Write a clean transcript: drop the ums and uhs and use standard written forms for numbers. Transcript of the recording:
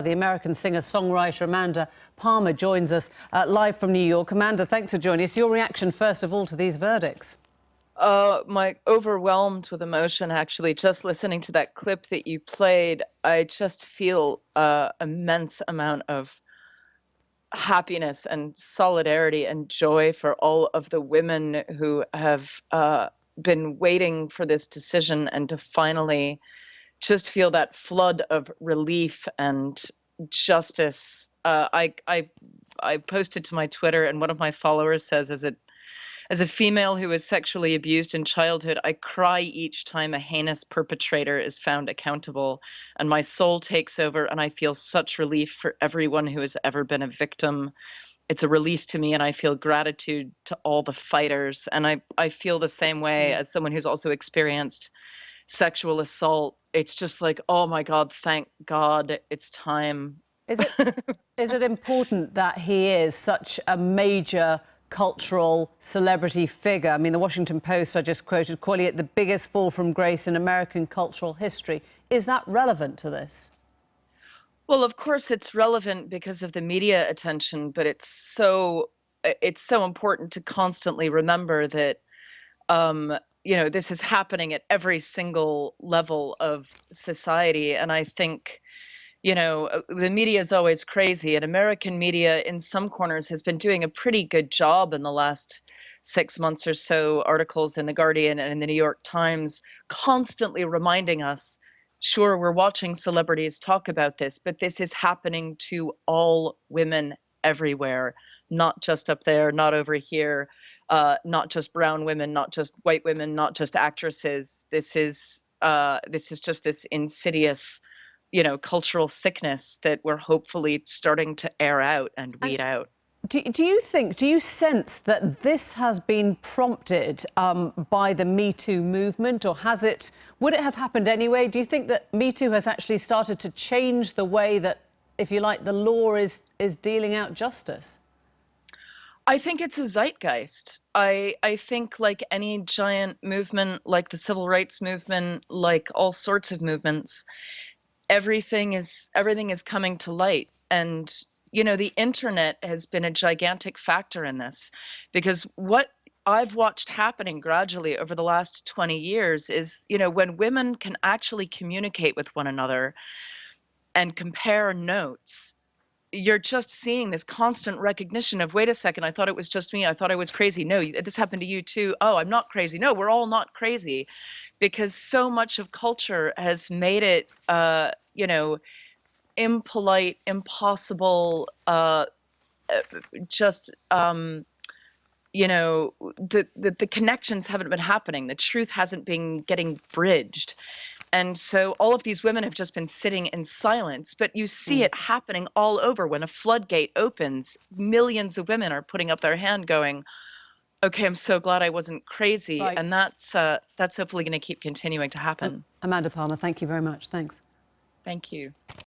The American singer-songwriter Amanda Palmer joins us live from New York. Amanda, thanks for joining us. Your reaction, first of all, to these verdicts? Overwhelmed with emotion, actually. Just listening to that clip that you played, I just feel immense amount of happiness and solidarity and joy for all of the women who have been waiting for this decision and to finally just feel that flood of relief and justice. I posted to my Twitter, and one of my followers says, as a female who was sexually abused in childhood, I cry each time a heinous perpetrator is found accountable, and my soul takes over, and I feel such relief for everyone who has ever been a victim. It's a release to me, and I feel gratitude to all the fighters. And I feel the same way as someone who's also experienced sexual assault. It's just like, oh my God, thank God it's time. Is it important that he is such a major cultural celebrity figure? I mean, the Washington Post, I just quoted, calling it the biggest fall from grace in American cultural history. Is that relevant to this? Well, of course it's relevant because of the media attention, but it's so important to constantly remember that this is happening at every single level of society. And I think, the media is always crazy, and American media in some corners has been doing a pretty good job in the last 6 months or so. Articles in The Guardian and in the New York Times constantly reminding us, sure, we're watching celebrities talk about this, but this is happening to all women everywhere, not just up there, not over here. Not just brown women, not just white women, not just actresses. This is just this insidious, cultural sickness that we're hopefully starting to air out and weed out. Do you sense that this has been prompted by the Me Too movement, or would it have happened anyway? Do you think that Me Too has actually started to change the way that, if you like, the law is dealing out justice? I think it's a zeitgeist. I think, like any giant movement, like the civil rights movement, like all sorts of movements, everything is coming to light. And the internet has been a gigantic factor in this, because what I've watched happening gradually over the last 20 years is, when women can actually communicate with one another and compare notes, you're just seeing this constant recognition of, wait a second, I thought it was just me. I thought I was crazy. No, this happened to you too. Oh, I'm not crazy. No, we're all not crazy, because so much of culture has made it, impolite, impossible, just, the connections haven't been happening. The truth hasn't been getting bridged. And so all of these women have just been sitting in silence, but you see it happening all over. When a floodgate opens, millions of women are putting up their hand going, okay, I'm so glad I wasn't crazy. Right. And that's hopefully going to keep continuing to happen. Amanda Palmer, thank you very much. Thanks. Thank you.